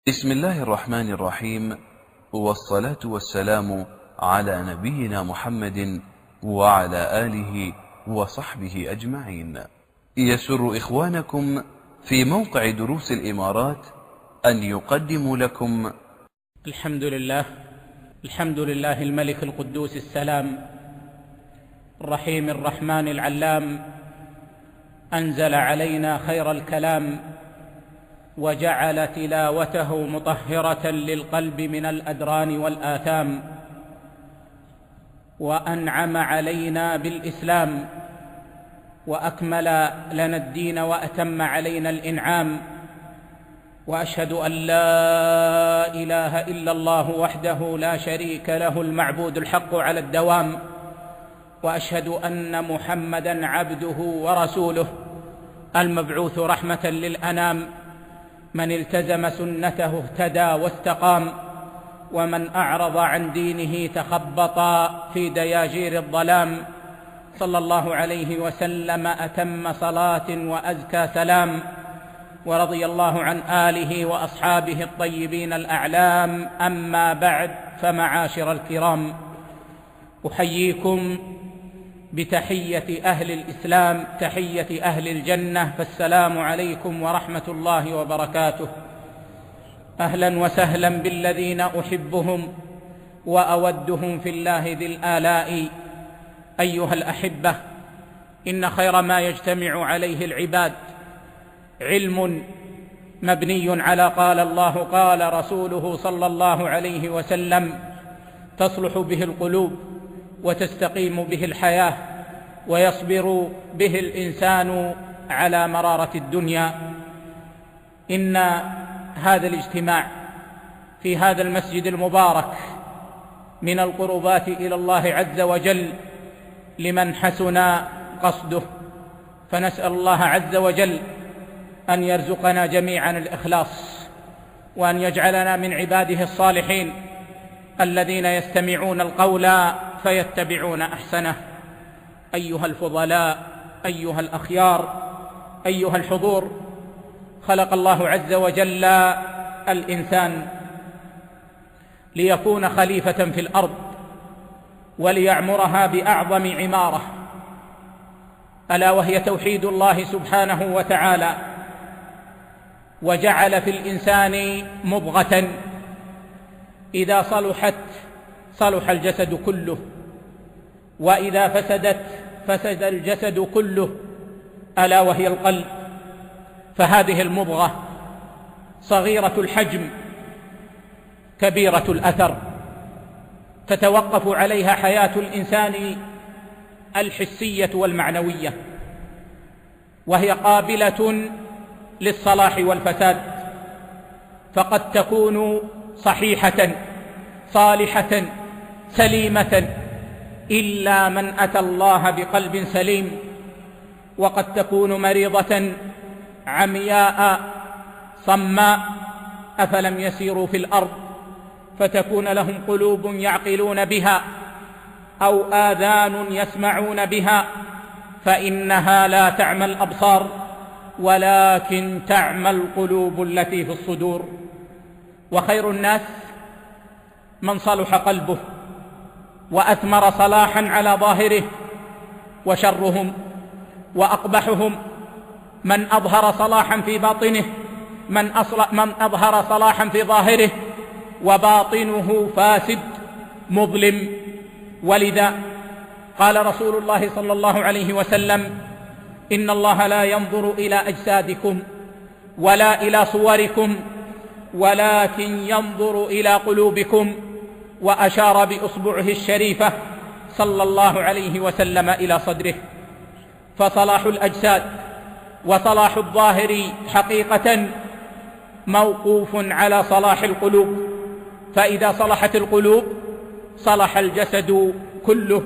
بسم الله الرحمن الرحيم، والصلاة والسلام على نبينا محمد وعلى آله وصحبه أجمعين. يسر إخوانكم في موقع دروس الإمارات أن يقدموا لكم الحمد لله الملك القدوس السلام الرحيم الرحمن العلام، أنزل علينا خير الكلام وجعل تلاوته مطهرة للقلب من الأدران والآثام، وأنعم علينا بالإسلام وأكمل لنا الدين وأتم علينا الإنعام. وأشهد أن لا إله إلا الله وحده لا شريك له المعبود الحق على الدوام، وأشهد أن محمدًا عبده ورسوله المبعوث رحمة للأنام، من التزم سنته اهتدى واستقام، ومن أعرض عن دينه تخبط في دياجير الظلام. صلى الله عليه وسلم أتم صلاة وأزكى سلام، ورضي الله عن آله وأصحابه الطيبين الأعلام. أما بعد، فمعاشر الكرام، أحييكم بتحية أهل الإسلام، تحية أهل الجنة، فالسلام عليكم ورحمة الله وبركاته. أهلا وسهلا بالذين أحبهم وأودهم في الله ذي الآلاء. أيها الأحبة، إن خير ما يجتمع عليه العباد علم مبني على قال الله قال رسوله صلى الله عليه وسلم، تصلح به القلوب وتستقيم به الحياة ويصبر به الإنسان على مرارة الدنيا. إن هذا الاجتماع في هذا المسجد المبارك من القربات إلى الله عز وجل لمن حسن قصده، فنسأل الله عز وجل أن يرزقنا جميعا الإخلاص، وأن يجعلنا من عباده الصالحين الذين يستمعون القول فيتبعون أحسنه. أيها الفضلاء، أيها الأخيار، أيها الحضور، خلق الله عز وجل الإنسان ليكون خليفة في الأرض وليعمرها بأعظم عمارة، ألا وهي توحيد الله سبحانه وتعالى، وجعل في الإنسان مضغة إذا صلحت صلح الجسد كله، وإذا فسدت فسد الجسد كله، ألا وهي القلب. فهذه المضغة صغيرة الحجم كبيرة الأثر، تتوقف عليها حياة الإنسان الحسية والمعنوية، وهي قابلة للصلاح والفساد، فقد تكون صحيحة صالحة سليمة إلا من أتى الله بقلب سليم، وقد تكون مريضة عمياء صماء، أفلم يسيروا في الأرض فتكون لهم قلوب يعقلون بها أو آذان يسمعون بها، فإنها لا تعمى الأبصار ولكن تعمى القلوب التي في الصدور. وخير الناس من صلح قلبه وأثمر صلاحا على ظاهره، وشرهم وأقبحهم من أظهر صلاحا في باطنه، من أظهر صلاحا في ظاهره وباطنه فاسد مظلم. ولذا قال رسول الله صلى الله عليه وسلم: إن الله لا ينظر إلى أجسادكم ولا إلى صوركم ولكن ينظر إلى قلوبكم، وأشار بإصبعه الشريفة صلى الله عليه وسلم إلى صدره. فصلاح الأجساد وصلاح الظاهر حقيقة موقوف على صلاح القلوب، فإذا صلحت القلوب صلح الجسد كله.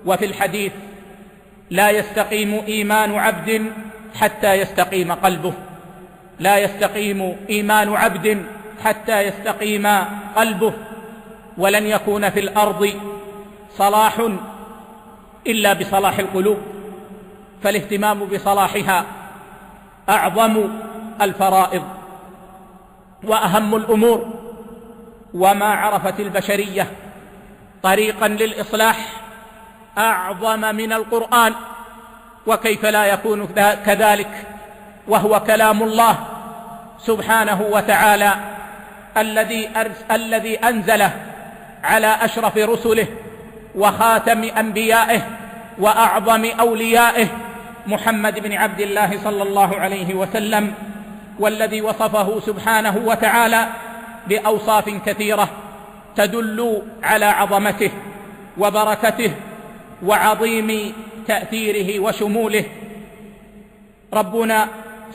وفي الحديث: لا يستقيم إيمان عبد حتى يستقيم قلبه، لا يستقيم إيمان عبد حتى يستقيم قلبه. ولن يكون في الأرض صلاح إلا بصلاح القلوب، فالاهتمام بصلاحها أعظم الفرائض. وأهم الأمور. وما عرفت البشرية طريقا للإصلاح أعظم من القرآن، وكيف لا يكون كذلك وهو كلام الله سبحانه وتعالى الذي أنزله على أشرف رسله وخاتم أنبيائه وأعظم أوليائه محمد بن عبد الله صلى الله عليه وسلم، والذي وصفه سبحانه وتعالى بأوصاف كثيرة تدل على عظمته وبركته وعظيم تأثيره وشموله. ربنا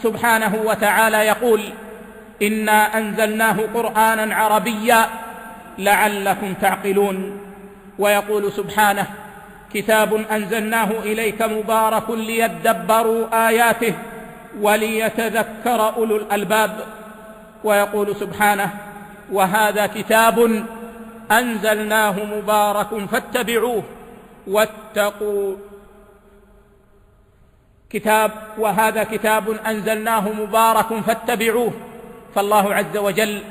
سبحانه وتعالى يقول: إنا أنزلناه قرآنا عربيا لعلكم تعقلون. ويقول سبحانه: كتاب أنزلناه إليك مبارك ليدبروا آياته وليتذكر أولو الألباب. ويقول سبحانه: وهذا كتاب أنزلناه مبارك فاتبعوه واتقوا وهذا كتاب أنزلناه مبارك فاتبعوه. فالله عز وجل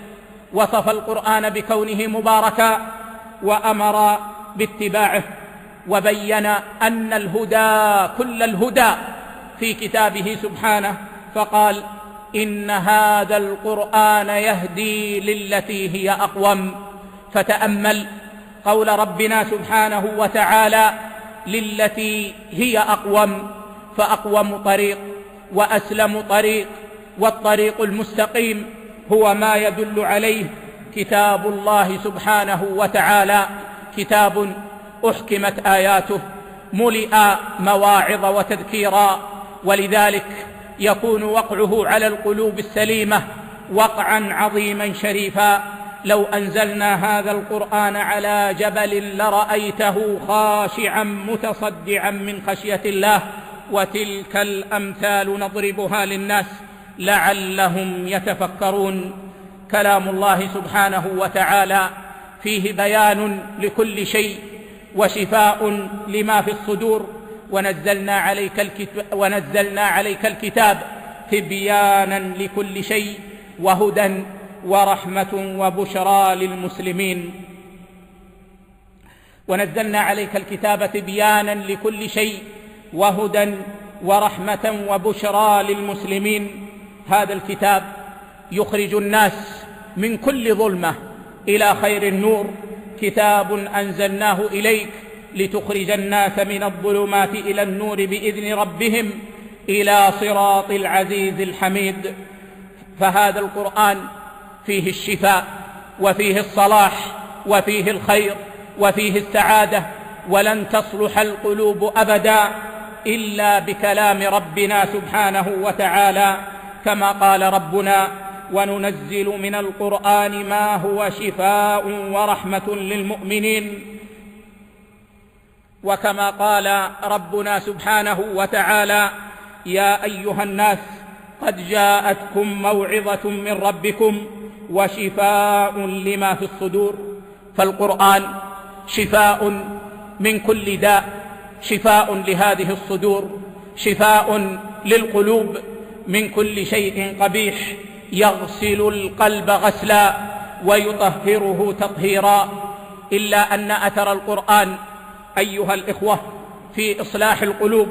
وصف القرآن بكونه مباركا وأمر باتباعه، وبين أن الهدى كل الهدى في كتابه سبحانه، فقال: إن هذا القرآن يهدي للتي هي أقوم. فتأمل قول ربنا سبحانه وتعالى: للتي هي أقوم، فأقوم طريق وأسلم طريق، والطريق المستقيم هو ما يدل عليه كتاب الله سبحانه وتعالى، كتاب أحكمت آياته ملئ مواعظ وتذكيرا، ولذلك يكون وقعه على القلوب السليمة وقعا عظيما شريفا. لو أنزلنا هذا القرآن على جبل لرأيته خاشعا متصدعا من خشية الله، وتلك الأمثال نضربها للناس لعلهم يتفكرون. كلام الله سبحانه وتعالى فيه بيان لكل شيء وشفاء لما في الصدور، ونزلنا عليك الكتاب تبيانا لكل شيء وهدى ورحمة وبشرى للمسلمين. ونزلنا عليك الكتاب تبيانا لكل شيء وهدى ورحمة وبشرى للمسلمين. هذا الكتاب يخرج الناس من كل ظلمة إلى خير النور، كتاب أنزلناه إليك لتخرج الناس من الظلمات إلى النور بإذن ربهم إلى صراط العزيز الحميد. فهذا القرآن فيه الشفاء وفيه الصلاح وفيه الخير وفيه السعادة، ولن تصلح القلوب أبدا إلا بكلام ربنا سبحانه وتعالى، كما قال ربنا: وننزل من القرآن ما هو شفاء ورحمة للمؤمنين. وكما قال ربنا سبحانه وتعالى: يا أيها الناس قد جاءتكم موعظة من ربكم وشفاء لما في الصدور. فالقرآن شفاء من كل داء، شفاء لهذه الصدور، شفاء للقلوب من كل شيء قبيح، يغسل القلب غسلا ويطهره تطهيرا. إلا أن أثر القرآن أيها الإخوة في إصلاح القلوب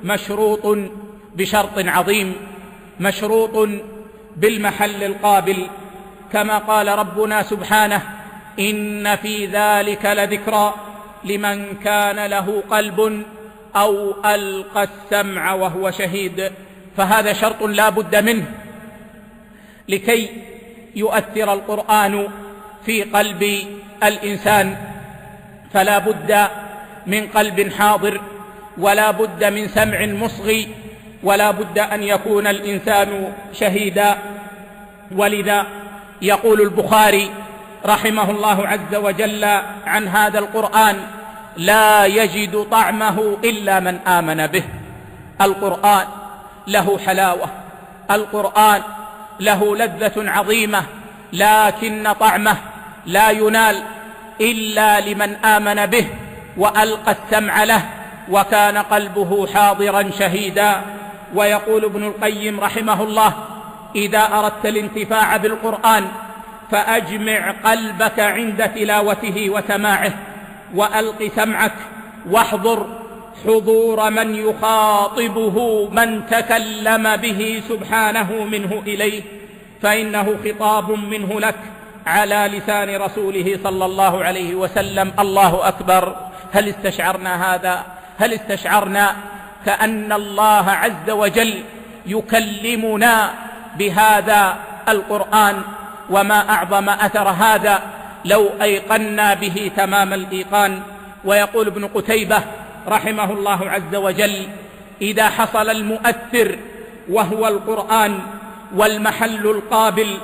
مشروط بشرط عظيم، مشروط بالمحل القابل، كما قال ربنا سبحانه: إن في ذلك لذكرى لمن كان له قلب أو ألقى السمع وهو شهيد. فهذا شرط لا بد منه لكي يؤثر القرآن في قلب الإنسان، فلا بد من قلب حاضر، ولا بد من سمع مصغي، ولا بد أن يكون الإنسان شهيدا. ولذا يقول البخاري رحمه الله عز وجل عن هذا القرآن: لا يجد طعمه إلا من آمن به. القرآن له حلاوة، القرآن له لذة عظيمة، لكن طعمه لا ينال إلا لمن آمن به وألقى السمع له وكان قلبه حاضرا شهيدا. ويقول ابن القيم رحمه الله: إذا أردت الانتفاع بالقرآن فأجمع قلبك عند تلاوته وسماعه، وألق سمعك واحضر حضور من يخاطبه من تكلم به سبحانه منه إليه، فإنه خطاب منه لك على لسان رسوله صلى الله عليه وسلم. الله أكبر. هل استشعرنا هذا؟ هل استشعرنا كأن الله عز وجل يكلمنا بهذا القرآن؟ وما أعظم أثر هذا لو أيقنا به تمام الإيقان. ويقول ابن قتيبة رحمه الله عز وجل: إذا حصل المؤثر وهو القرآن، والمحل القابل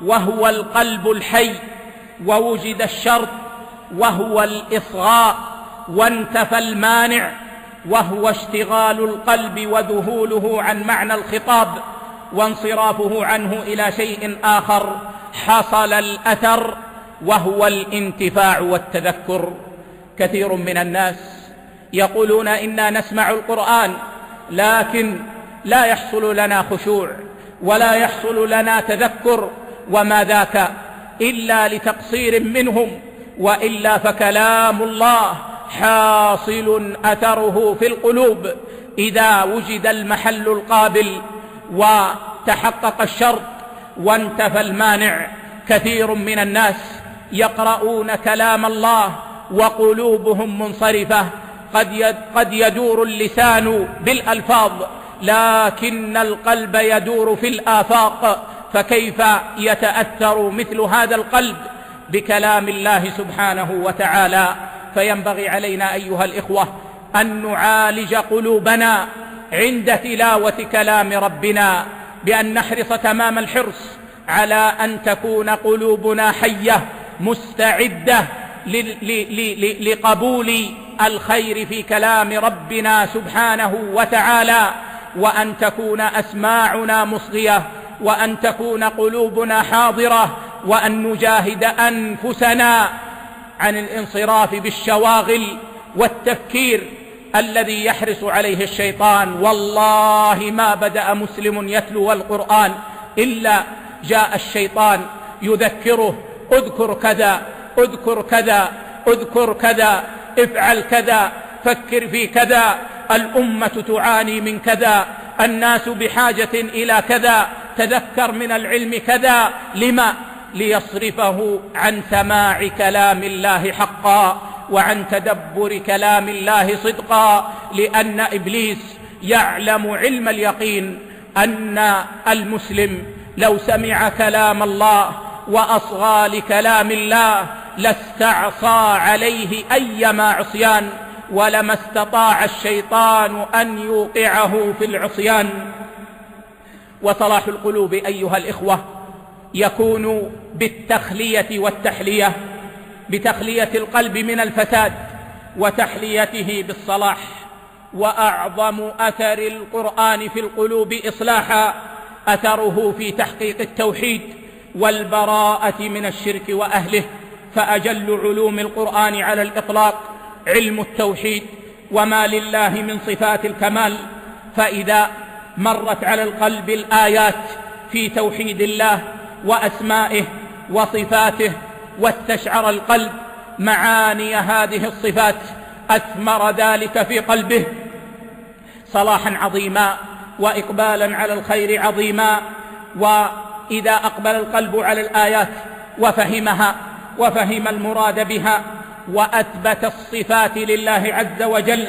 وهو القلب الحي، ووجد الشرط وهو الإصغاء، وانتفى المانع وهو اشتغال القلب وذهوله عن معنى الخطاب وانصرافه عنه إلى شيء آخر، حصل الأثر وهو الانتفاع والتذكر. كثير من الناس يقولون إنا نسمع القرآن لكن لا يحصل لنا خشوع ولا يحصل لنا تذكر، وما ذاك إلا لتقصير منهم، وإلا فكلام الله حاصل أثره في القلوب إذا وجد المحل القابل وتحقق الشرط وانتفى المانع. كثير من الناس يقرؤون كلام الله وقلوبهم منصرفة، قد يدور اللسان بالألفاظ لكن القلب يدور في الآفاق، فكيف يتأثر مثل هذا القلب بكلام الله سبحانه وتعالى؟ فينبغي علينا أيها الإخوة أن نعالج قلوبنا عند تلاوة كلام ربنا، بأن نحرص تمام الحرص على أن تكون قلوبنا حية مستعدة لقبول الخير في كلام ربنا سبحانه وتعالى، وأن تكون أسماعنا مصغية، وأن تكون قلوبنا حاضرة، وأن نجاهد أنفسنا عن الانصراف بالشواغل والتفكير الذي يحرص عليه الشيطان. والله ما بدأ مسلم يتلو القرآن إلا جاء الشيطان يذكره: اذكر كذا، اذكر كذا، اذكر كذا، افعل كذا، فكر في كذا، الأمة تعاني من كذا، الناس بحاجة إلى كذا، تذكر من العلم كذا. لما؟ ليصرفه عن سماع كلام الله حقا وعن تدبر كلام الله صدقا، لأن إبليس يعلم علم اليقين أن المسلم لو سمع كلام الله وأصغى لكلام الله لاستعصى عليه أيما عصيان، ولما استطاع الشيطان أن يوقعه في العصيان. وصلاح القلوب أيها الإخوة يكون بالتخلية والتحلية، بتخلية القلب من الفساد وتحليته بالصلاح. وأعظم أثر القرآن في القلوب إصلاحا أثره في تحقيق التوحيد والبراءة من الشرك وأهله، فأجل علوم القرآن على الإطلاق علم التوحيد وما لله من صفات الكمال. فإذا مرت على القلب الآيات في توحيد الله وأسمائه وصفاته واستشعر القلب معاني هذه الصفات، أثمر ذلك في قلبه صلاحا عظيما وإقبالا على الخير عظيما. وإذا أقبل القلب على الآيات وفهمها وفهم المراد بها وأثبت الصفات لله عز وجل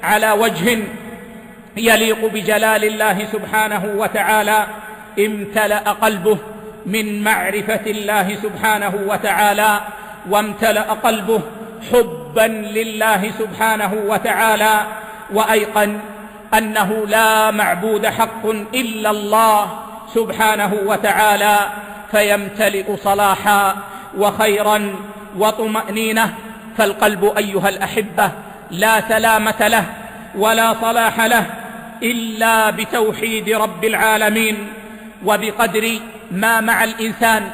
على وجه يليق بجلال الله سبحانه وتعالى، امتلأ قلبه من معرفة الله سبحانه وتعالى، وامتلأ قلبه حبا لله سبحانه وتعالى، وأيقن أنه لا معبود حق إلا الله سبحانه وتعالى، فيمتلئ صلاحا وخيرا وطمأنينة. فالقلب أيها الأحبة لا سلامة له ولا صلاح له إلا بتوحيد رب العالمين. وبقدر ما مع الإنسان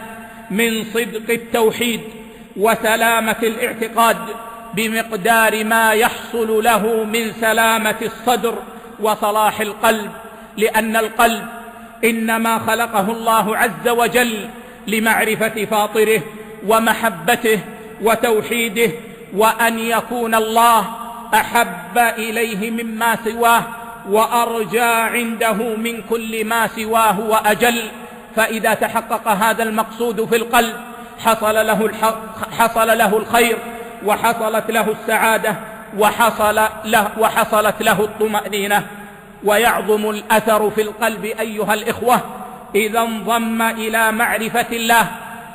من صدق التوحيد وسلامة الاعتقاد، بمقدار ما يحصل له من سلامة الصدر وصلاح القلب، لأن القلب إنما خلقه الله عز وجل لمعرفة فاطره ومحبته وتوحيده، وأن يكون الله أحب إليه مما سواه وأرجى عنده من كل ما سواه وأجل. فإذا تحقق هذا المقصود في القلب حصل له الخير، وحصلت له السعادة، وحصلت له الطمأنينة. ويعظم الأثر في القلب أيها الإخوة إذا انضم إلى معرفة الله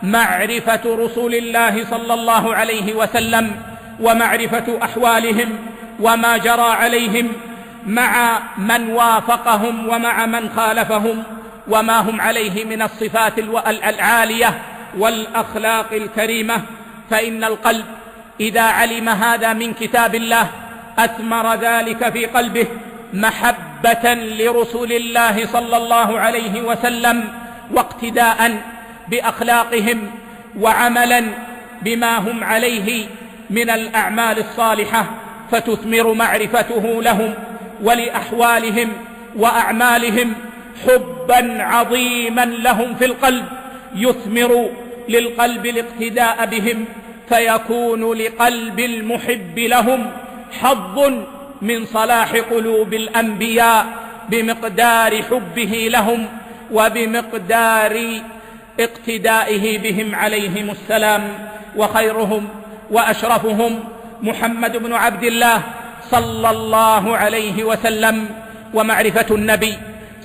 معرفة رسول الله صلى الله عليه وسلم، ومعرفة أحوالهم وما جرى عليهم مع من وافقهم ومع من خالفهم، وما هم عليه من الصفات العالية والأخلاق الكريمة. فإن القلب إذا علم هذا من كتاب الله أثمر ذلك في قلبه محبة لرسول الله صلى الله عليه وسلم، واقتداء بأخلاقهم، وعملا بما هم عليه من الأعمال الصالحة، فتثمر معرفته لهم ولأحوالهم وأعمالهم حبا عظيما لهم في القلب، يثمر للقلب الاقتداء بهم، فيكون لقلب المحب لهم حظ من صلاح قلوب الأنبياء بمقدار حبه لهم وبمقدار اقتدائه بهم عليهم السلام. وخيرهم وأشرفهم محمد بن عبد الله صلى الله عليه وسلم. ومعرفة النبي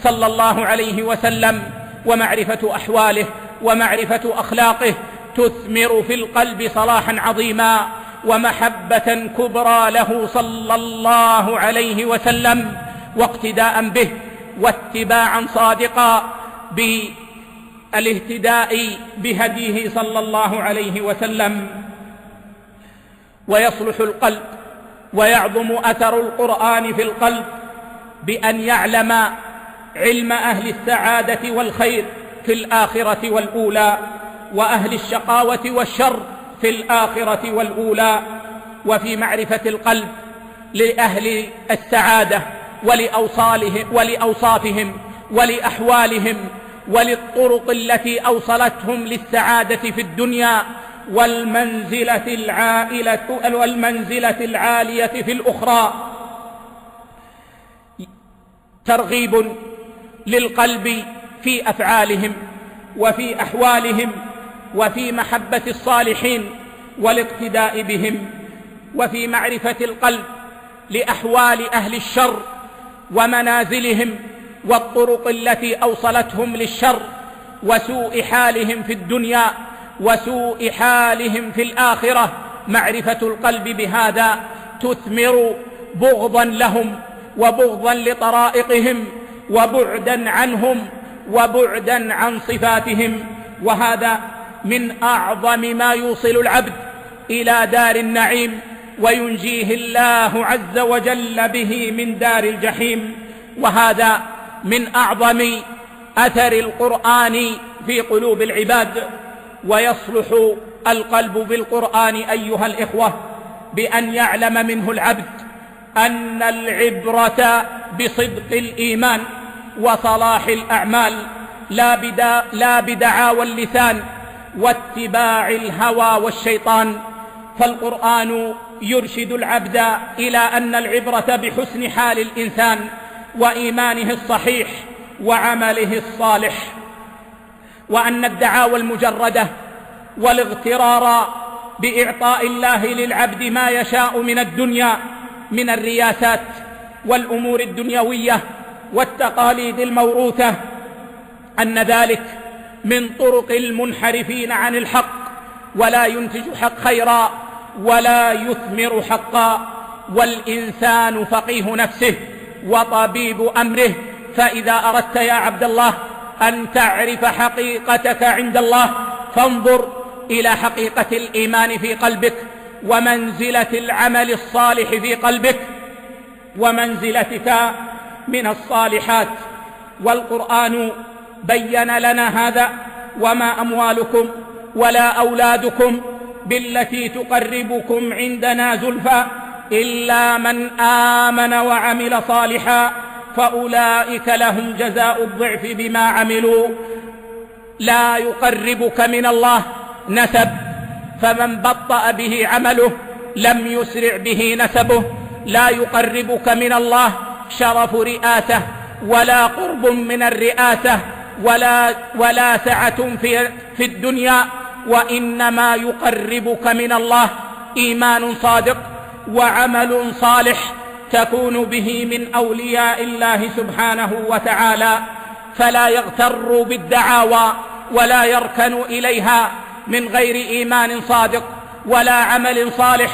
صلى الله عليه وسلم ومعرفة أحواله ومعرفة أخلاقه تثمر في القلب صلاحا عظيما ومحبة كبرى له صلى الله عليه وسلم، واقتداء به واتباعا صادقا بالاهتداء بهديه صلى الله عليه وسلم. ويصلح القلب ويعظم أثر القرآن في القلب بأن يعلم علم أهل السعادة والخير في الآخرة والأولى، وأهل الشقاوة والشر في الآخرة والأولى. وفي معرفة القلب لأهل السعادة ولأوصافهم ولأحوالهم وللطرق التي أوصلتهم للسعادة في الدنيا والمنزلة العالية في الأخرى، ترغيب للقلب في أفعالهم وفي أحوالهم وفي محبة الصالحين والاقتداء بهم. وفي معرفة القلب لأحوال أهل الشر ومنازلهم والطرق التي أوصلتهم للشر وسوء حالهم في الدنيا وسوء حالهم في الآخرة. معرفة القلب بهذا تثمر بغضا لهم وبغضا لطرائقهم وبعدا عنهم وبعدا عن صفاتهم. وهذا من أعظم ما يوصل العبد إلى دار النعيم وينجيه الله عز وجل به من دار الجحيم. وهذا من أعظم أثر القرآن في قلوب العباد. ويصلح القلب بالقرآن أيها الإخوة بأن يعلم منه العبد أن العبرة بصدق الإيمان وصلاح الأعمال لا بدعاوى اللسان واتباع الهوى والشيطان. فالقرآن يرشد العبد إلى أن العبرة بحسن حال الإنسان وإيمانه الصحيح وعمله الصالح، وأن الدعاوى المجردة والاغترار بإعطاء الله للعبد ما يشاء من الدنيا من الرياسات والأمور الدنيوية والتقاليد الموروثة، أن ذلك من طرق المنحرفين عن الحق، ولا ينتج حق خيرا ولا يثمر حقا. والإنسان فقيه نفسه وطبيب أمره. فإذا أردت يا عبد الله أن تعرف حقيقتك عند الله فانظر إلى حقيقة الإيمان في قلبك ومنزلة العمل الصالح في قلبك ومنزلتك من الصالحات. والقرآن بين لنا هذا: وما أموالكم ولا أولادكم بالتي تقربكم عندنا زلفى إلا من آمن وعمل صالحا فأولئك لهم جزاء الضعف بما عملوا. لا يقربك من الله نسب، فمن بطأ به عمله لم يسرع به نسبه. لا يقربك من الله شرف رئاسة ولا قرب من الرئاسة ولا سعة في الدنيا، وإنما يقربك من الله إيمان صادق وعمل صالح تكون به من أولياء الله سبحانه وتعالى. فلا يغتر بالدعاوى ولا يركن إليها من غير إيمان صادق ولا عمل صالح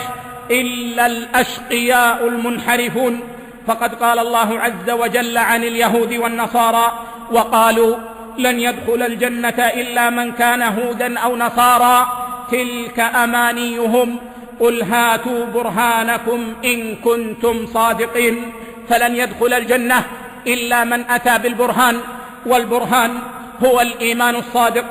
إلا الأشقياء المنحرفون. فقد قال الله عز وجل عن اليهود والنصارى: وقالوا لن يدخل الجنة إلا من كان هودا أو نصارى تلك أمانيهم قل هاتوا برهانكم إن كنتم صادقين. فلن يدخل الجنة إلا من أتى بالبرهان، والبرهان هو الإيمان الصادق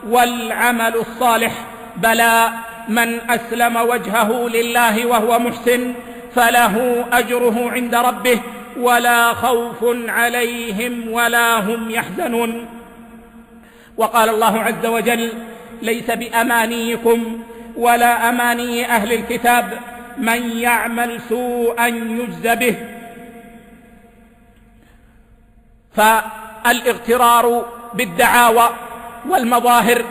والعمل الصالح. بلى من أسلم وجهه لله وهو محسن فله أجره عند ربه ولا خوف عليهم ولا هم يحزنون. وقال الله عز وجل: ليس بأمانيكم ولا أماني أهل الكتاب من يعمل سوءا يجز به. فالاغترار بالدعاوى والمظاهر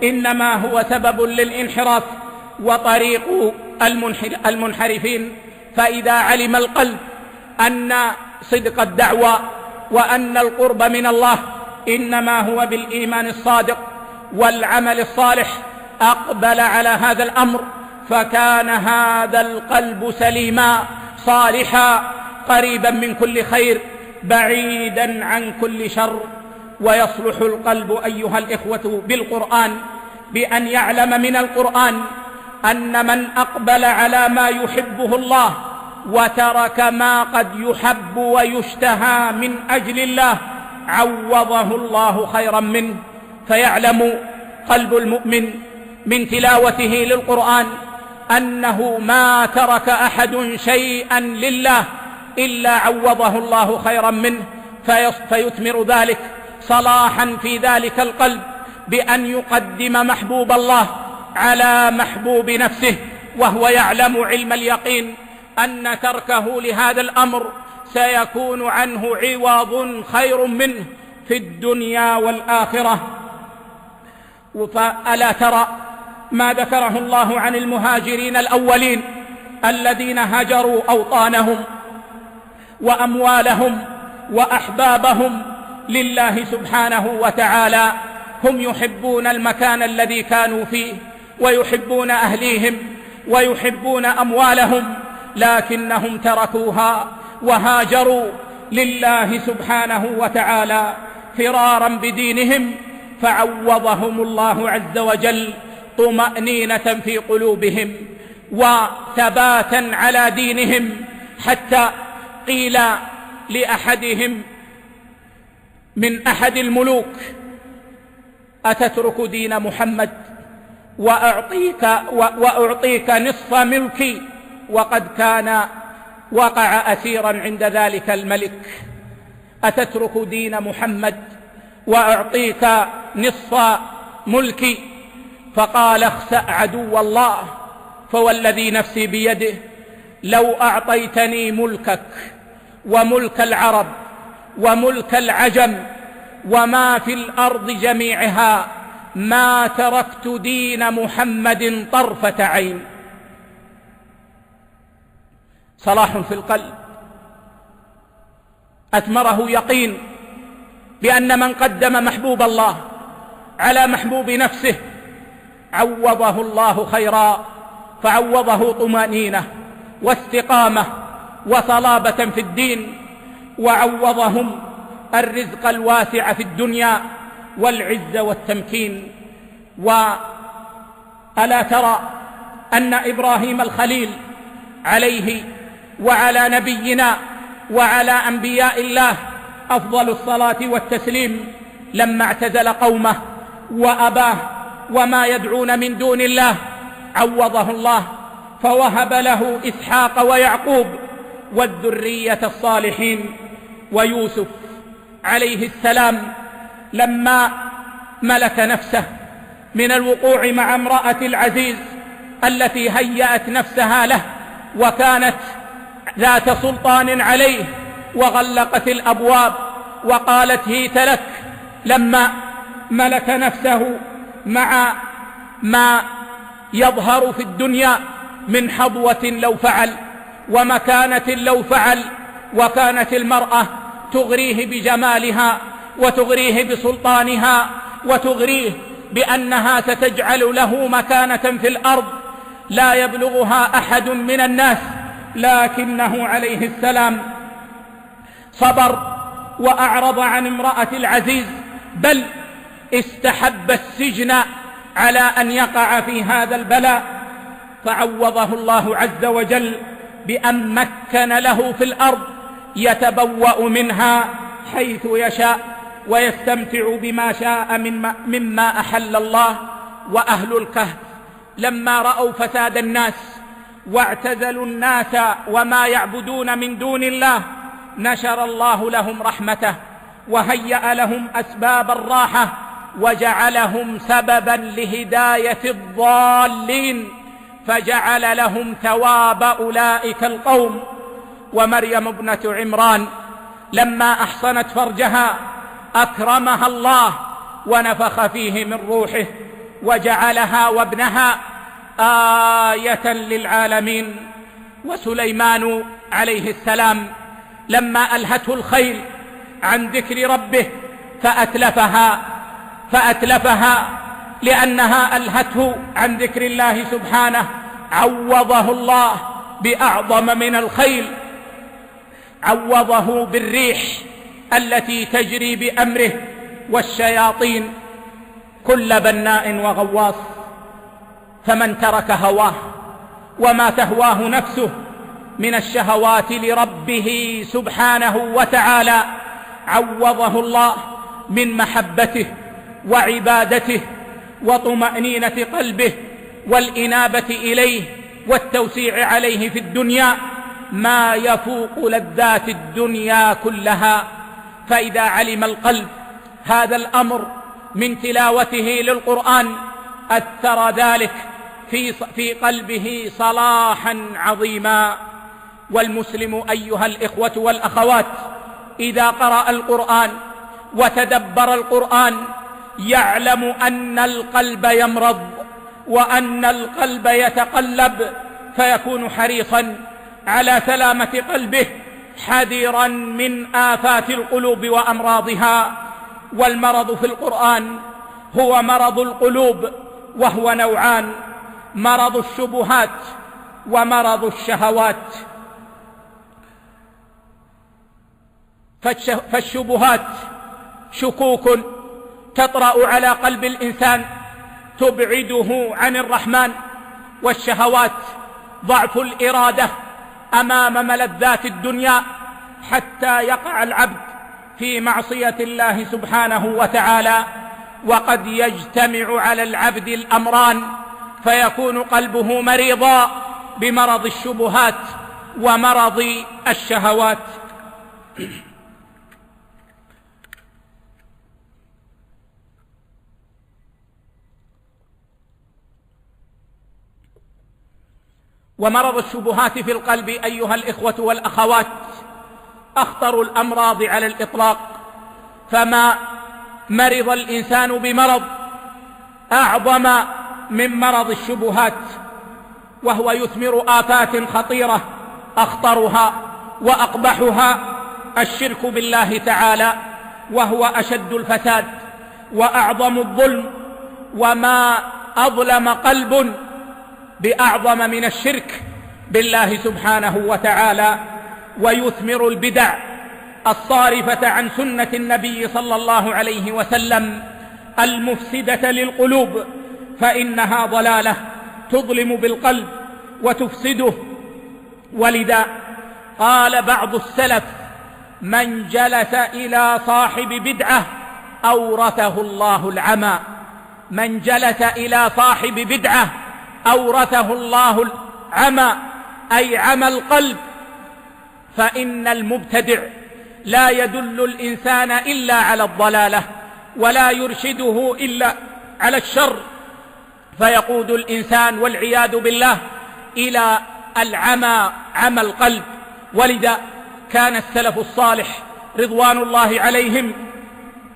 إنما هو سبب للانحراف وطريق المنحرفين. فإذا علم القلب أن صدق الدعوى وأن القرب من الله إنما هو بالإيمان الصادق والعمل الصالح أقبل على هذا الأمر، فكان هذا القلب سليما صالحا قريبا من كل خير بعيدا عن كل شر. ويصلح القلب أيها الإخوة بالقرآن بأن يعلم من القرآن أن من أقبل على ما يحبه الله وترك ما قد يحب ويشتهى من أجل الله عوضه الله خيرا منه. فيعلم قلب المؤمن من تلاوته للقرآن أنه ما ترك أحد شيئا لله إلا عوضه الله خيرا منه، فيثمر ذلك صلاحا في ذلك القلب بأن يقدم محبوب الله على محبوب نفسه، وهو يعلم علم اليقين أن تركه لهذا الأمر سيكون عنه عوض خير منه في الدنيا والآخرة. فألا ترى ما ذكره الله عن المهاجرين الأولين الذين هجروا أوطانهم وأموالهم وأحبابهم لله سبحانه وتعالى؟ هم يحبون المكان الذي كانوا فيه ويحبون أهليهم ويحبون أموالهم، لكنهم تركوها وهاجروا لله سبحانه وتعالى فرارا بدينهم، فعوضهم الله عز وجل طمأنينة في قلوبهم وثباتا على دينهم، حتى قيل لأحدهم من أحد الملوك: أتترك دين محمد وأعطيك نصف ملكي؟ وقد كان وقع أسيرا عند ذلك الملك. أتترك دين محمد وأعطيك نصف ملكي؟ فقال: اخسأ عدو الله، فوالذي نفسي بيده لو أعطيتني ملكك وملك العرب وملك العجم وما في الأرض جميعها ما تركت دين محمد طرفة عين. صلاح في القلب أثمره يقين بأن من قدم محبوب الله على محبوب نفسه عوضه الله خيرا، فعوضه طمأنينة واستقامة وصلابة في الدين، وعوضهم الرزق الواسع في الدنيا والعز والتمكين. وألا ترى أن إبراهيم الخليل عليه وعلى نبينا وعلى أنبياء الله أفضل الصلاة والتسليم لما اعتزل قومه وأباه وما يدعون من دون الله عوضه الله، فوهب له إسحاق ويعقوب والذرية الصالحين. ويوسف عليه السلام لما ملك نفسه من الوقوع مع امرأة العزيز التي هيأت نفسها له وكانت ذات سلطان عليه، وغلقت الأبواب وقالت هيت لك، لما ملك نفسه مع ما يظهر في الدنيا من حظوة لو فعل ومكانة لو فعل، وكانت المرأة تغريه بجمالها وتغريه بسلطانها وتغريه بأنها ستجعل له مكانة في الأرض لا يبلغها أحد من الناس، لكنه عليه السلام صبر وأعرض عن امرأة العزيز، بل استحب السجن على أن يقع في هذا البلاء، فعوضه الله عز وجل بأن مكن له في الأرض يتبوأ منها حيث يشاء ويستمتع بما شاء مما أحل الله. وأهل الكهف لما رأوا فساد الناس واعتزلوا الناس وما يعبدون من دون الله، نشر الله لهم رحمته وهيأ لهم أسباب الراحة وجعلهم سببا لهداية الضالين، فجعل لهم ثواب أولئك القوم. ومريم ابنة عمران لما أحصنت فرجها أكرمها الله ونفخ فيه من روحه وجعلها وابنها آية للعالمين. وسليمان عليه السلام لما ألهته الخيل عن ذكر ربه فأتلفها لأنها ألهته عن ذكر الله سبحانه، عوضه الله بأعظم من الخيل، عوضه بالريح التي تجري بأمره والشياطين كل بناء وغواص. فمن ترك هواه وما تهواه نفسه من الشهوات لربه سبحانه وتعالى، عوضه الله من محبته وعبادته وطمأنينة قلبه والإنابة إليه والتوسيع عليه في الدنيا ما يفوق لذات الدنيا كلها. فإذا علم القلب هذا الأمر من تلاوته للقرآن أثر ذلك في قلبه صلاحا عظيما. والمسلم أيها الإخوة والأخوات إذا قرأ القرآن وتدبر القرآن يعلم أن القلب يمرض وأن القلب يتقلب، فيكون حريصا على سلامة قلبه حذرا من آفات القلوب وأمراضها. والمرض في القرآن هو مرض القلوب، وهو نوعان: مرض الشبهات ومرض الشهوات. فالشبهات شكوك تطرأ على قلب الإنسان تبعده عن الرحمن، والشهوات ضعف الإرادة أمام ملذات الدنيا حتى يقع العبد في معصية الله سبحانه وتعالى. وقد يجتمع على العبد الأمران فيكون قلبه مريضا بمرض الشبهات ومرض الشهوات. ومرض الشبهات في القلب أيها الإخوة والأخوات أخطر الأمراض على الإطلاق، فما مرض الإنسان بمرض أعظم من مرض الشبهات، وهو يثمر آفات خطيرة أخطرها وأقبحها الشرك بالله تعالى، وهو أشد الفساد وأعظم الظلم، وما أظلم قلب بأعظم من الشرك بالله سبحانه وتعالى. ويثمر البدع الصارفة عن سنة النبي صلى الله عليه وسلم المفسدة للقلوب، فإنها ضلالة تظلم بالقلب وتفسده. ولذا قال بعض السلف: من جلس إلى صاحب بدعة أورثه الله العمى. من جلس إلى صاحب بدعة أورثه الله العمى، أي عمى القلب. فإن المبتدع لا يدل الإنسان إلا على الضلالة ولا يرشده إلا على الشر، فيقود الإنسان والعياذ بالله إلى العمى، عمى القلب. ولذا كان السلف الصالح رضوان الله عليهم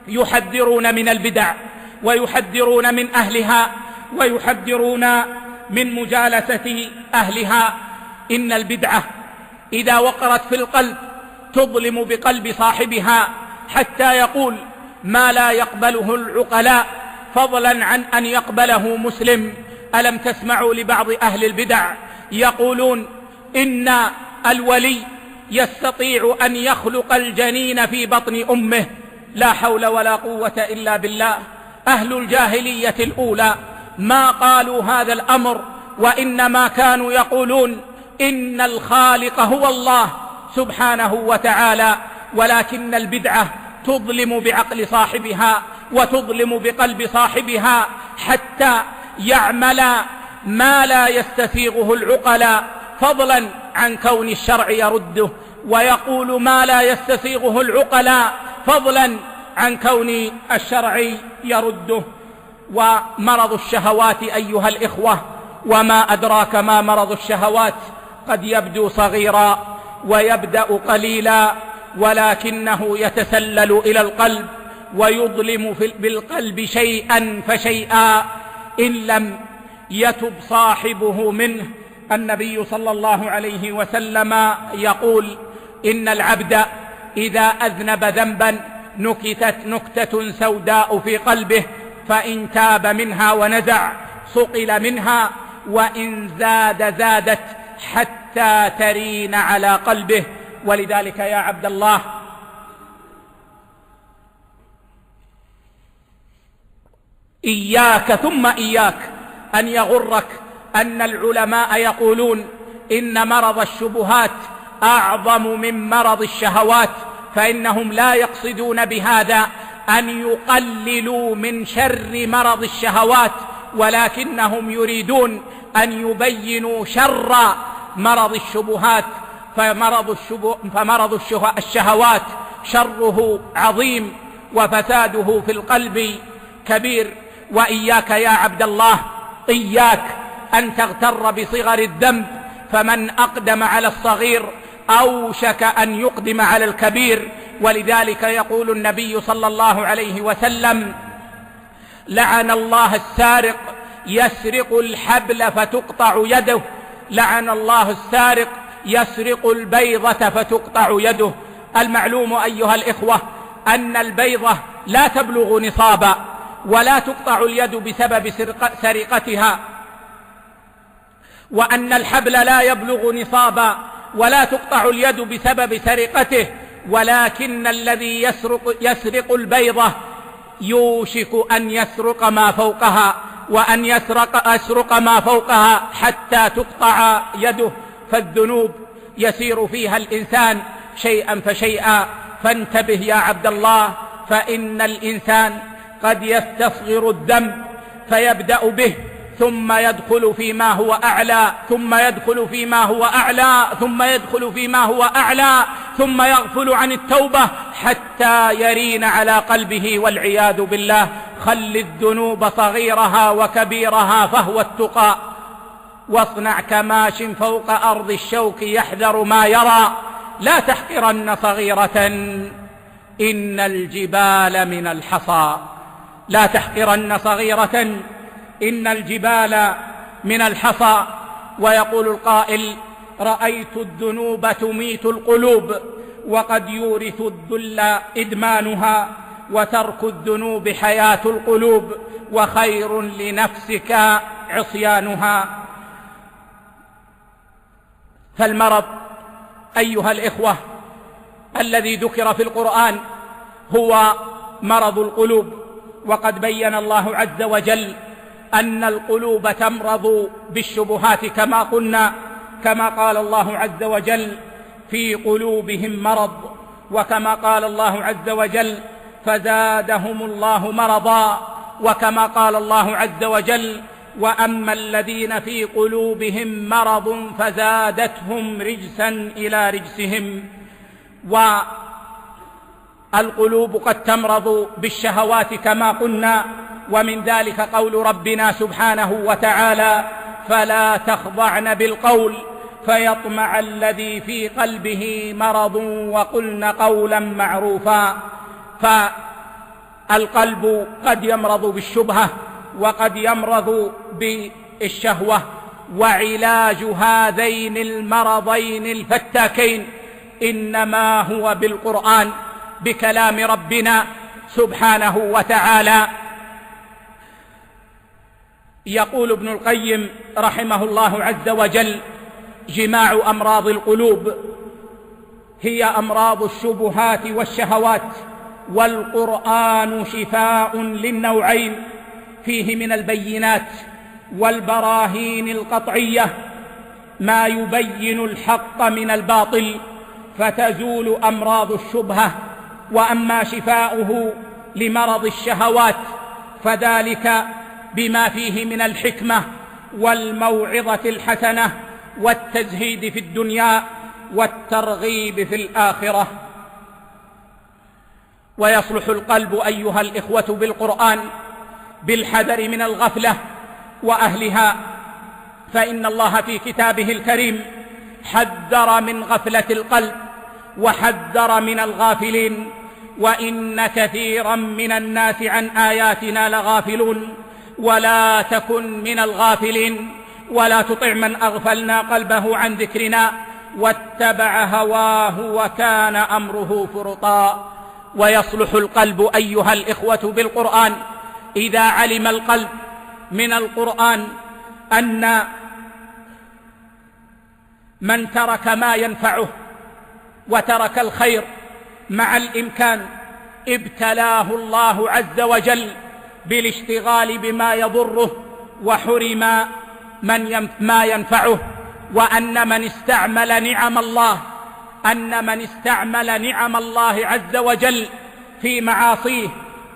يحذرون من البدع ويحذرون من أهلها ويحذرون من مجالسة أهلها. إن البدعة إذا وقرت في القلب تظلم بقلب صاحبها حتى يقول ما لا يقبله العقلاء، فضلا عن أن يقبله مسلم. ألم تسمعوا لبعض أهل البدع يقولون إن الولي يستطيع أن يخلق الجنين في بطن أمه؟ لا حول ولا قوة إلا بالله. أهل الجاهلية الأولى ما قالوا هذا الأمر، وإنما كانوا يقولون إن الخالق هو الله سبحانه وتعالى. ولكن البدعة تظلم بعقل صاحبها وتظلم بقلب صاحبها حتى يعمل ما لا يستسيغه العقلاء، فضلا عن كون الشرع يرده، ويقول ما لا يستسيغه العقلاء فضلا عن كون الشرع يرده. ومرض الشهوات أيها الإخوة، وما أدراك ما مرض الشهوات، قد يبدو صغيرا ويبدأ قليلا، ولكنه يتسلل إلى القلب ويظلم بالقلب شيئا فشيئا إن لم يتب صاحبه منه. النبي صلى الله عليه وسلم يقول إن العبد إذا أذنب ذنبا نكتت نكتة سوداء في قلبه، فإن تاب منها ونزع صقل منها، وإن زادت حتى ترين على قلبه. ولذلك يا عبد الله إياك ثم إياك أن يغرك أن العلماء يقولون إن مرض الشبهات أعظم من مرض الشهوات، فإنهم لا يقصدون بهذا أن يقللوا من شر مرض الشهوات، ولكنهم يريدون أن يبينوا شر مرض الشبهات. فمرض الشهوات شره عظيم وفساده في القلب كبير. وإياك يا عبد الله، إياك أن تغتر بصغر الذنب، فمن أقدم على الصغير أوشك أن يقدم على الكبير. ولذلك يقول النبي صلى الله عليه وسلم لعن الله السارق يسرق الحبل فتقطع يده، لعن الله السارق يسرق البيضة فتقطع يده. المعلوم أيها الإخوة أن البيضة لا تبلغ نصابا ولا تقطع اليد بسبب سرقتها، وأن الحبل لا يبلغ نصابا ولا تقطع اليد بسبب سرقته، ولكن الذي يسرق البيضة يوشك أن يسرق ما فوقها، وأن يسرق ما فوقها حتى تقطع يده. فالذنوب يسير فيها الإنسان شيئا فشيئا. فانتبه يا عبد الله، فإن الإنسان قد يستصغر الذنب فيبدأ به، ثم يدخل فيما هو أعلى، ثم يدخل فيما هو أعلى، ثم يدخل فيما هو أعلى، ثم يغفل عن التوبة حتى يرين على قلبه والعياذ بالله. خل الذنوب صغيرها وكبيرها فهو التقى، واصنع كماش فوق أرض الشوك يحذر ما يرى، لا تحقرن صغيرة إن الجبال من الحصى. لا تحقرن صغيرة إن الجبال من الحصى. ويقول القائل رأيت الذنوب تميت القلوب، وقد يورث الذل إدمانها، وترك الذنوب حياة القلوب، وخير لنفسك عصيانها. فالمرض أيها الإخوة الذي ذكر في القرآن هو مرض القلوب، وقد بين الله عز وجل أن القلوب تمرض بالشبهات كما قلنا، كما قال الله عز وجل في قلوبهم مرض، وكما قال الله عز وجل فزادهم الله مرضا، وكما قال الله عز وجل وأما الذين في قلوبهم مرض فزادتهم رجسا إلى رجسهم. القلوب قد تمرض بالشهوات كما قلنا، ومن ذلك قول ربنا سبحانه وتعالى: فلا تخضعن بالقول فيطمع الذي في قلبه مرض وقلن قولا معروفا. فالقلب قد يمرض بالشبهة وقد يمرض بالشهوة، وعلاج هذين المرضين الفتاكين إنما هو بالقرآن، بكلام ربنا سبحانه وتعالى. يقول ابن القيم رحمه الله عز وجل: جماع أمراض القلوب هي أمراض الشبهات والشهوات، والقرآن شفاء للنوعين، فيه من البينات والبراهين القطعية ما يبين الحق من الباطل، فتزول أمراض الشبهة. وأما شفاؤه لمرض الشهوات فذلك بما فيه من الحكمة والموعظة الحسنة والتزهيد في الدنيا والترغيب في الآخرة. ويصلح القلب أيها الإخوة بالقرآن بالحذر من الغفلة وأهلها، فإن الله في كتابه الكريم حذر من غفلة القلب وحذر من الغافلين: وإن كثيرا من الناس عن آياتنا لغافلون ولا تكن من الغافلين ولا تطع من أغفلنا قلبه عن ذكرنا واتبع هواه وكان أمره فرطا. ويصلح القلب أيها الإخوة بالقرآن إذا علم القلب من القرآن أن من ترك ما ينفعه وترك الخير مع الإمكان ابتلاه الله عز وجل بالاشتغال بما يضره وحرم ما ينفعه، وأن من استعمل نعم الله عز وجل في معاصيه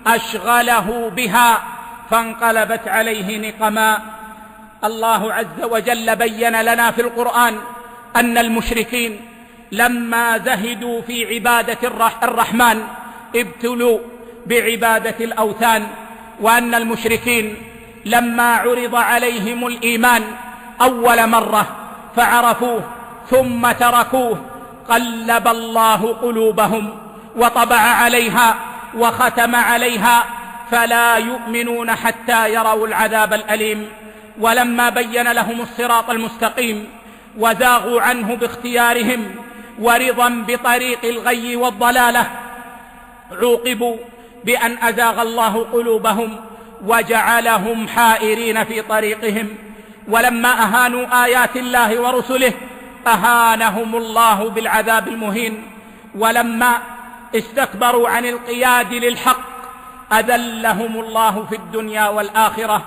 أشغله بها فانقلبت عليه نقما. الله عز وجل بين لنا في القرآن أن المشركين لما زهدوا في عبادة الرحمن ابتلوا بعبادة الأوثان، وأن المشركين لما عرض عليهم الإيمان أول مرة فعرفوه ثم تركوه قلب الله قلوبهم وطبع عليها وختم عليها فلا يؤمنون حتى يروا العذاب الأليم. ولما بين لهم الصراط المستقيم وزاغوا عنه باختيارهم ورضا بطريق الغي والضلالة عوقبوا بأن أزاغ الله قلوبهم وجعلهم حائرين في طريقهم. ولما أهانوا آيات الله ورسله أهانهم الله بالعذاب المهين. ولما استكبروا عن القياد للحق أذلهم الله في الدنيا والآخرة.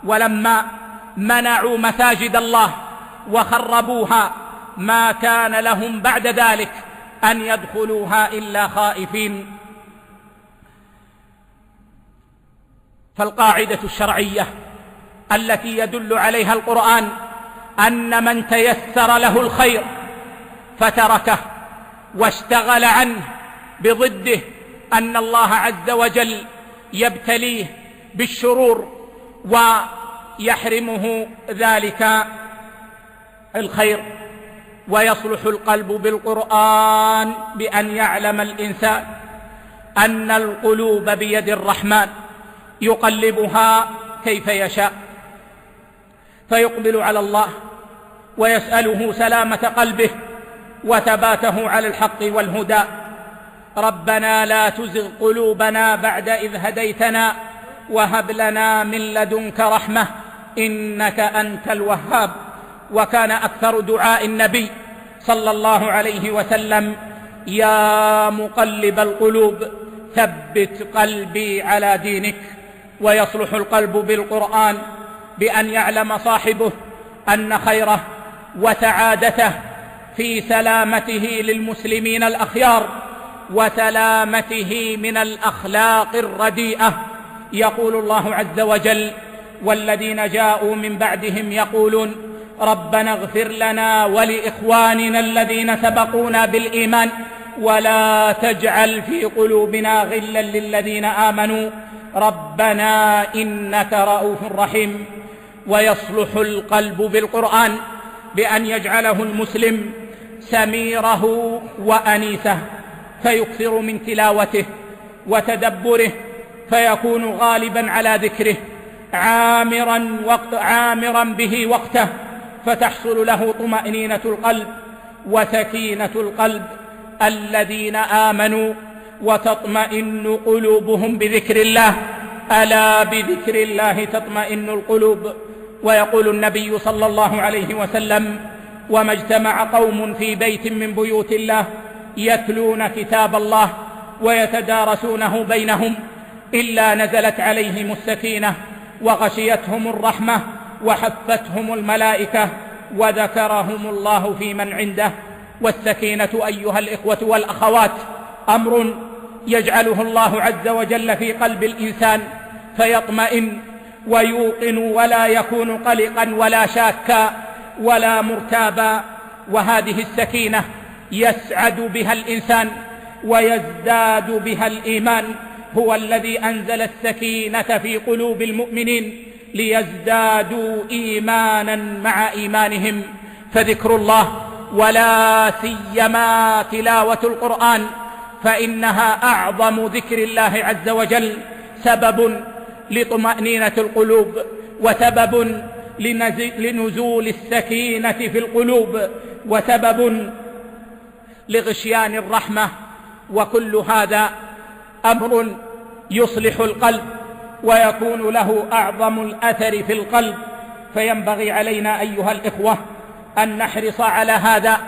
ولما منعوا مساجد الله وخربوها ما كان لهم بعد ذلك أن يدخلوها إلا خائفين. فالقاعدة الشرعية التي يدل عليها القرآن أن من تيسر له الخير فتركه واشتغل عنه بضده أن الله عز وجل يبتليه بالشرور ويحرمه ذلك الخير. ويصلح القلب بالقرآن بأن يعلم الإنسان أن القلوب بيد الرحمن يقلبها كيف يشاء، فيقبل على الله ويسأله سلامة قلبه وثباته على الحق والهدى. ربنا لا تزغ قلوبنا بعد إذ هديتنا وهب لنا من لدنك رحمة إنك أنت الوهاب. وكان أكثر دعاء النبي صلى الله عليه وسلم: يا مقلب القلوب ثبت قلبي على دينك. ويصلح القلب بالقرآن بأن يعلم صاحبه أن خيره وسعادته في سلامته للمسلمين الأخيار وسلامته من الأخلاق الرديئة. يقول الله عز وجل: والذين جاءوا من بعدهم يقولون ربنا اغفر لنا ولإخواننا الذين سبقونا بالإيمان ولا تجعل في قلوبنا غلا للذين آمنوا ربنا إنك رؤوف رحيم. ويصلح القلب بالقرآن بأن يجعله المسلم سميره وأنيسه، فيكثر من تلاوته وتدبره، فيكون غالبا على ذكره عامرا به وقته، فتحصل له طمأنينة القلب وسكينة القلب. الذين آمنوا وتطمئن قلوبهم بذكر الله، ألا بذكر الله تطمئن القلوب. ويقول النبي صلى الله عليه وسلم: وما اجتمع قوم في بيت من بيوت الله يتلون كتاب الله ويتدارسونه بينهم إلا نزلت عليهم السكينة وغشيتهم الرحمة وحفتهم الملائكة وذكرهم الله في من عنده. والسكينة أيها الإخوة والأخوات أمر يجعله الله عز وجل في قلب الإنسان فيطمئن ويوقن ولا يكون قلقا ولا شاكا ولا مرتابا. وهذه السكينة يسعد بها الإنسان ويزداد بها الإيمان. هو الذي أنزل السكينة في قلوب المؤمنين ليزدادوا إيمانا مع إيمانهم. فذكر الله ولا سيما تلاوة القرآن فإنها أعظم ذكر الله عز وجل سبب لطمأنينة القلوب وسبب لنزول السكينة في القلوب وسبب لغشيان الرحمة. وكل هذا أمر يصلح القلب ويكون له أعظم الأثر في القلب. فينبغي علينا أيها الإخوة أن نحرص على هذا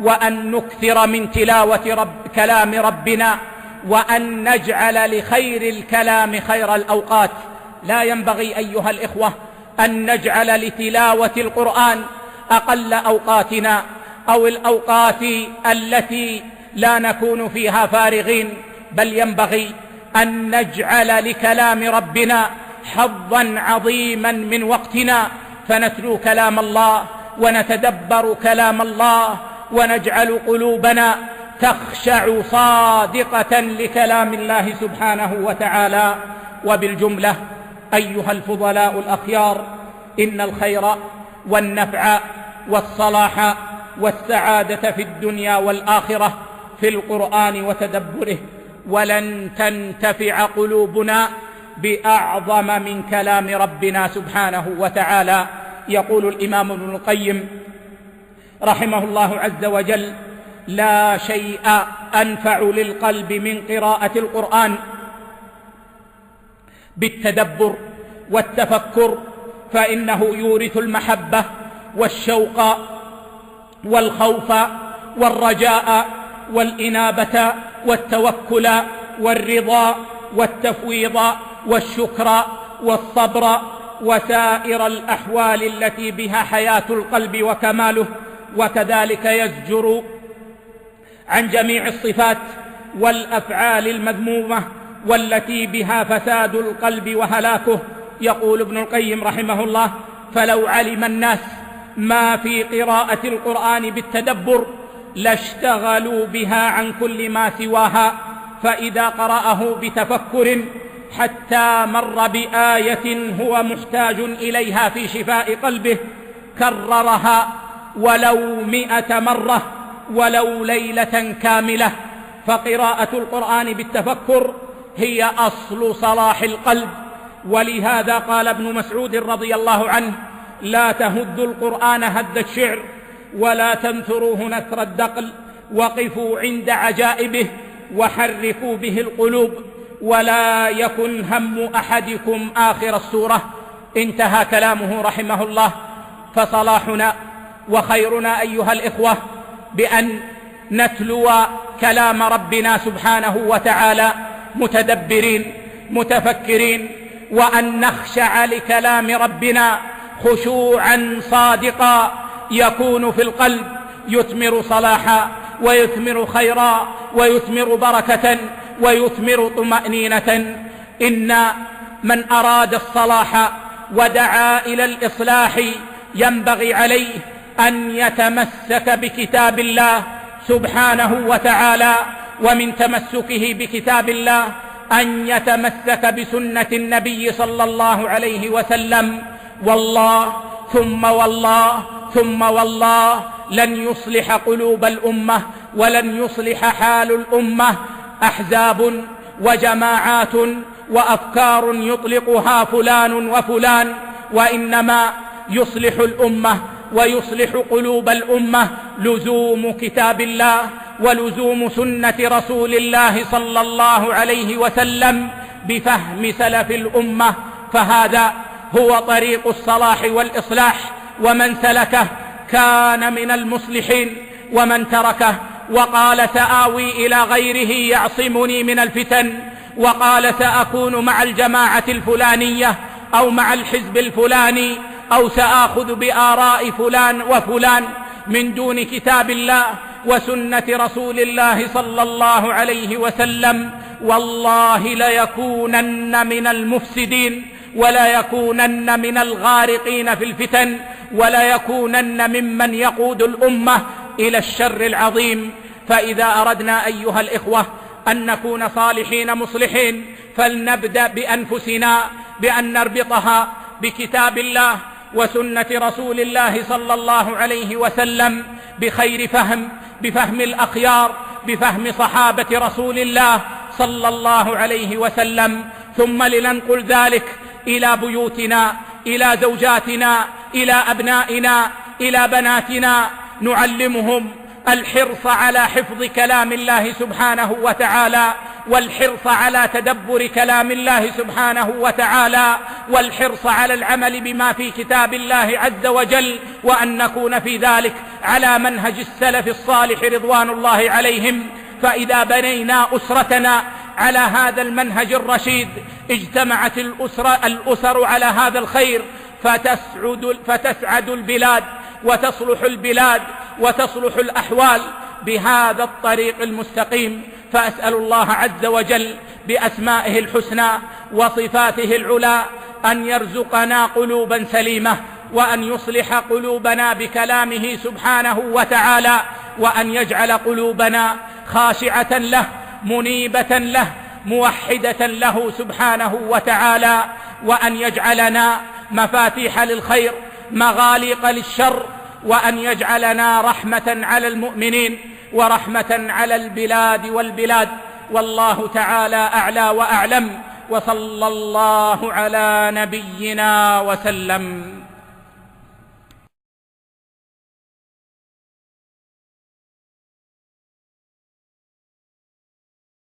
وأن نكثر من تلاوة كلام ربنا وأن نجعل لخير الكلام خير الأوقات. لا ينبغي أيها الإخوة أن نجعل لتلاوة القرآن أقل أوقاتنا أو الأوقات التي لا نكون فيها فارغين، بل ينبغي أن نجعل لكلام ربنا حظا عظيما من وقتنا، فنتلو كلام الله ونتدبر كلام الله ونجعل قلوبنا تخشع صادقة لكلام الله سبحانه وتعالى. وبالجملة أيها الفضلاء الأخيار، إن الخير والنفع والصلاح والسعادة في الدنيا والآخرة في القرآن وتدبره، ولن تنتفع قلوبنا بأعظم من كلام ربنا سبحانه وتعالى. يقول الإمام ابن القيم رحمه الله عز وجل: لا شيء أنفع للقلب من قراءة القرآن بالتدبر والتفكر، فإنه يورث المحبة والشوق والخوف والرجاء والإنابة والتوكل والرضا والتفويض والشكر والصبر وسائر الأحوال التي بها حياة القلب وكماله. وكذلك يزجر عن جميع الصفات والأفعال المذمومة والتي بها فساد القلب وهلاكه. يقول ابن القيم رحمه الله: فلو علم الناس ما في قراءة القرآن بالتدبر لاشتغلوا بها عن كل ما سواها، فإذا قرأه بتفكر حتى مر بآية هو محتاج إليها في شفاء قلبه كررها ولو 100 مرة ولو ليلة كاملة. فقراءة القرآن بالتفكر هي أصل صلاح القلب. ولهذا قال ابن مسعود رضي الله عنه: لا تهدوا القرآن هد الشعر ولا تنثروه نثر الدقل، وقفوا عند عجائبه وحركوا به القلوب، ولا يكن هم أحدكم آخر السورة. انتهى كلامه رحمه الله. فصلاحنا وخيرنا أيها الإخوة بأن نتلو كلام ربنا سبحانه وتعالى متدبرين متفكرين، وأن نخشع لكلام ربنا خشوعا صادقا يكون في القلب يثمر صلاحا ويثمر خيرا ويثمر بركة ويثمر طمأنينة. إن من أراد الصلاح ودعا إلى الإصلاح ينبغي عليه أن يتمسك بكتاب الله سبحانه وتعالى ومن تمسكه بكتاب الله أن يتمسك بسنة النبي صلى الله عليه وسلم. والله ثم والله ثم والله لن يصلح قلوب الأمة ولن يصلح حال الأمة أحزاب وجماعات وأفكار يطلقها فلان وفلان، وإنما يصلح الأمة ويصلح قلوب الأمة لزوم كتاب الله ولزوم سنة رسول الله صلى الله عليه وسلم بفهم سلف الأمة، فهذا هو طريق الصلاح والإصلاح، ومن سلكه كان من المصلحين، ومن تركه وقال سآوي إلى غيره يعصمني من الفتن، وقال سأكون مع الجماعة الفلانية أو مع الحزب الفلاني أو سآخذ بآراء فلان وفلان من دون كتاب الله وسنة رسول الله صلى الله عليه وسلم، والله ليكونن من المفسدين ولا يكونن من الغارقين في الفتن ولا يكونن ممن يقود الأمة إلى الشر العظيم. فإذا أردنا أيها الإخوة أن نكون صالحين مصلحين فلنبدأ بأنفسنا بأن نربطها بكتاب الله وسنة رسول الله صلى الله عليه وسلم بخير فهم، بفهم الأخيار، بفهم صحابة رسول الله صلى الله عليه وسلم، ثم لننقل ذلك إلى بيوتنا، إلى زوجاتنا، إلى أبنائنا، إلى بناتنا، نعلمهم الحرص على حفظ كلام الله سبحانه وتعالى، والحرص على تدبر كلام الله سبحانه وتعالى، والحرص على العمل بما في كتاب الله عز وجل، وأن نكون في ذلك على منهج السلف الصالح رضوان الله عليهم. فإذا بنينا أسرتنا على هذا المنهج الرشيد اجتمعت الأسر على هذا الخير فتسعد البلاد وتصلح البلاد وتصلح الأحوال بهذا الطريق المستقيم. فأسأل الله عز وجل بأسمائه الحسنى وصفاته العلى أن يرزقنا قلوبا سليمة، وأن يصلح قلوبنا بكلامه سبحانه وتعالى، وأن يجعل قلوبنا خاشعة له منيبة له موحدة له سبحانه وتعالى، وأن يجعلنا مفاتيح للخير مغاليق للشر، وأن يجعلنا رحمة على المؤمنين ورحمة على البلاد والبلاد. والله تعالى أعلى وأعلم، وصلى الله على نبينا وسلم.